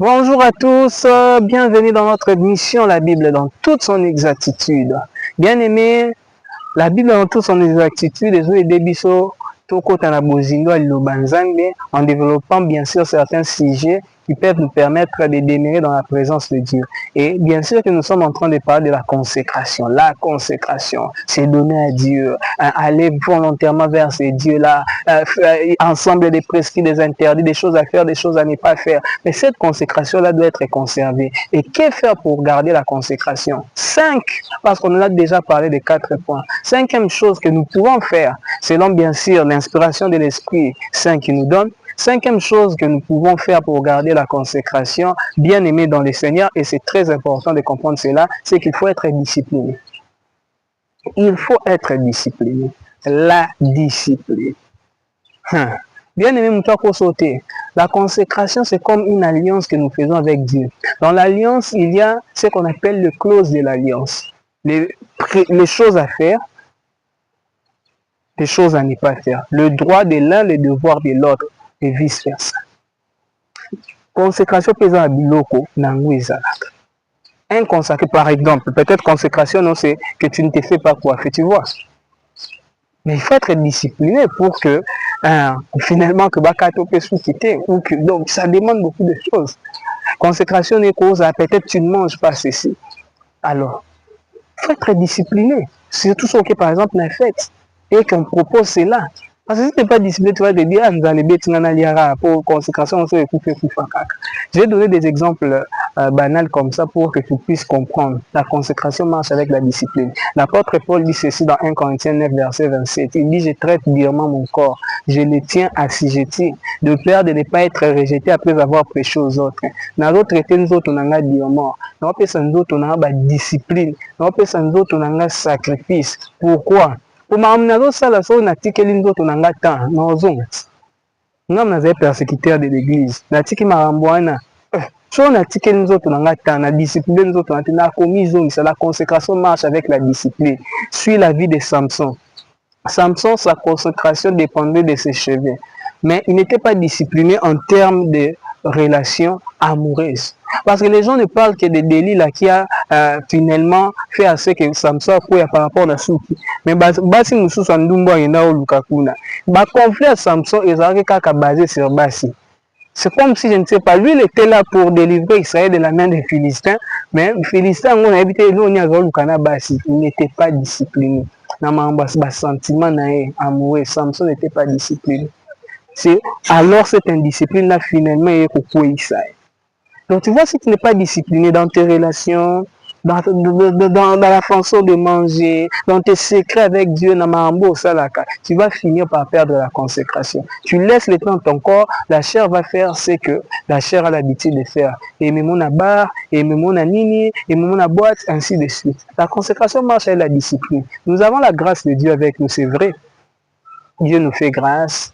Bonjour à tous, bienvenue dans notre mission La Bible dans toute son exactitude. Bien-aimés, la Bible dans toute son exactitude, en développant bien sûr certains sujets qui peuvent nous permettre de demeurer dans la présence de Dieu. Et bien sûr que nous sommes en train de parler de la consécration. La consécration, c'est donner à Dieu, aller volontairement vers ces dieux-là, ensemble des prescrits, des interdits, des choses à faire, des choses à ne pas faire. Mais cette consécration-là doit être conservée. Et que faire pour garder la consécration? 5, parce qu'on en a déjà parlé de 4 points. Cinquième chose que nous pouvons faire, selon bien sûr l'inspiration de l'Esprit Saint qui nous donne, cinquième chose que nous pouvons faire pour garder la consécration, bien aimé dans le Seigneur, et c'est très important de comprendre cela, c'est qu'il faut être discipliné. Il faut être discipliné. La discipline. Bien aimé, Moutako sauter. La consécration, c'est comme une alliance que nous faisons avec Dieu. Dans l'alliance, il y a ce qu'on appelle le clause de l'alliance. Les choses à faire, les choses à ne pas faire. Le droit de l'un, le devoir de l'autre, et vice-versa. Consécration pesant à biloko, n'angouizalaka. Un consacré, par exemple, peut-être consécration, non, c'est que tu ne te fais pas coiffer, tu vois. Mais il faut être discipliné pour que, finalement, que Bakato peut quitter, ou que, donc, ça demande beaucoup de choses. Consécration est cause à peut-être tu ne manges pas ceci. Alors, il faut être discipliné. C'est tout ce que, par exemple, on a fait. Et qu'on propose cela. Parce que si tu n'es pas discipliné, tu vas te dire, nous allons mettre pour consécration, on se couper. Je vais donner des exemples banals comme ça pour que tu puisses comprendre. La consécration marche avec la discipline. L'apôtre Paul dit ceci dans 1 Corinthiens 9, verset 27. Il dit, je traite durement mon corps, je le tiens assujetti, de peur de ne pas être rejeté après avoir prêché aux autres. Dans l'autre traité, nous autres, on a durement. Dans l'autre, on a discipline. Dans l'autre, on a sacrifice. Pourquoi? Pour m'amener ça, la chose n'a que l'autre, on a temps. Nous sommes des persécuteurs de l'église. Natiki Marambouana. Si on a tiqué nous autres, on a temps, la discipline, nous autres, on a commis, la consécration marche avec la discipline. Suis la vie de Samson. Samson, sa consécration dépendait de ses cheveux. Mais il n'était pas discipliné en termes de relations amoureuses. Parce que les gens ne parlent que de Delilah qui a finalement fait assez que Samson a fait par rapport à Souki. Mais Basi Moussou Sandumbo et Nao Lukakuna. Le conflit à Samson est basé sur Basi. C'est comme si, je ne sais pas, lui il était là pour délivrer Israël de la main des Philistins, mais les Philistins ont habité Basi. Il n'était pas discipliné. Sentiment amoureux, Samson n'était pas discipliné. Alors cette indiscipline-là, finalement, est pour Israël. Donc tu vois, si tu n'es pas discipliné dans tes relations, dans la façon de manger, dans tes secrets avec Dieu, tu vas finir par perdre la consécration. Tu laisses le temps de ton corps, la chair va faire ce que la chair a l'habitude de faire. Et même on a bar, et même on a nini, et même on a boîte, ainsi de suite. La consécration marche avec la discipline. Nous avons la grâce de Dieu avec nous, c'est vrai. Dieu nous fait grâce,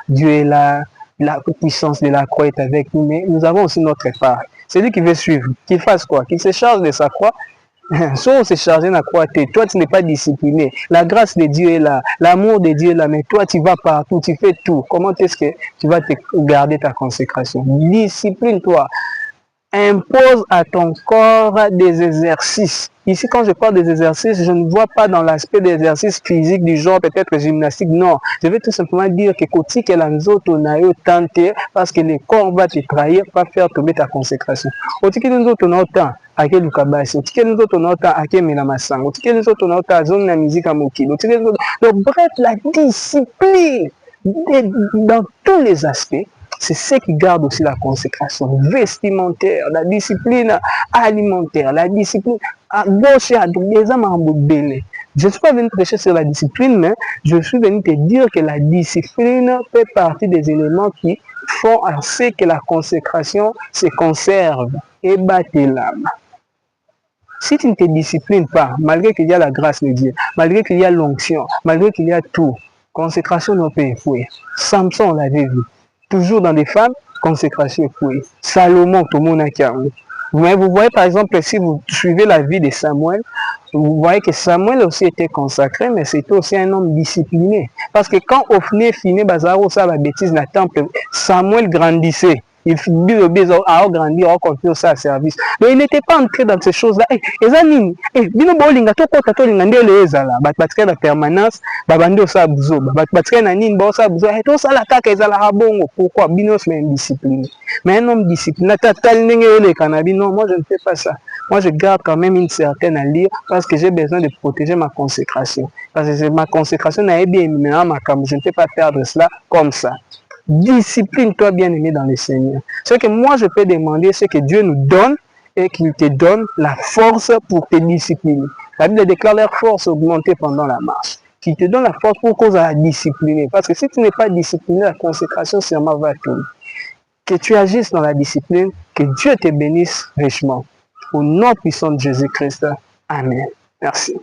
Dieu est là. La puissance de la croix est avec nous, mais nous avons aussi notre part. C'est lui qui veut suivre, qu'il fasse quoi? Qu'il se charge de sa croix. Soit on se charge de la croix, toi tu n'es pas discipliné. La grâce de Dieu est là, l'amour de Dieu est là, mais toi tu vas partout, tu fais tout. Comment est-ce que tu vas te garder ta consécration? Discipline-toi. Impose à ton corps des exercices. Ici, quand je parle des exercices, je ne vois pas dans l'aspect des exercices physiques du genre peut-être gymnastique. Non, je vais tout simplement dire que côté que l'anzoto n'a eu tenté parce que le corps va te trahir, va faire tomber ta consécration. Côté que nous autres on a autant à quel Lukabasi, côté que nous autres on a autant à quel Minamasang, côté que nous autres on a autant à zone la musique à Moki. Donc bref, la discipline dans tous les aspects. C'est ce qui garde aussi la consécration vestimentaire, la discipline alimentaire, la discipline à gauche et à droite. Je ne suis pas venu prêcher sur la discipline, mais je suis venu te dire que la discipline fait partie des éléments qui font en sorte que la consécration se conserve et batte l'âme. Si tu ne te disciplines pas, malgré qu'il y a la grâce de Dieu, malgré qu'il y a l'onction, malgré qu'il y a tout, consécration ne peut échouer. Samson, on l'avait vu. Toujours dans des femmes, consécration fouille. Salomon, tout le monde a carré. Mais vous voyez par exemple, si vous suivez la vie de Samuel, vous voyez que Samuel aussi était consacré, mais c'était aussi un homme discipliné. Parce que quand Ophné finit Bazaro, ça la bêtise, la temple, Samuel grandissait. il faut à grandir, à continuer ça service. Donc il n'était pas entré dans ces choses-là. Et ça nini, bino bolinga to kota to linga ndele ezala, batika na permanence, babandi osa buzo, batika na nini ba osa buzo, to sala kaka ezala rabongo. Pourquoi bino c'est indiscipliné? Mais un homme discipliné, tal ndenge le cannabis, non, moi je ne fais pas ça. Moi je garde quand même une certaine allure parce que j'ai besoin de protéger ma consécration. Parce que ma consécration n'est bien éminemment, je ne peux pas perdre cela comme ça. Discipline-toi, bien-aimé dans le Seigneur. Ce que moi je peux demander, c'est que Dieu nous donne et qu'il te donne la force pour te discipliner. La Bible déclare leur force augmentée pendant la marche. Qu'il te donne la force pour cause à la discipliner. Parce que si tu n'es pas discipliné, la consécration sûrement va tomber. Que tu agisses dans la discipline, que Dieu te bénisse richement. Au nom puissant de Jésus-Christ. Amen. Merci.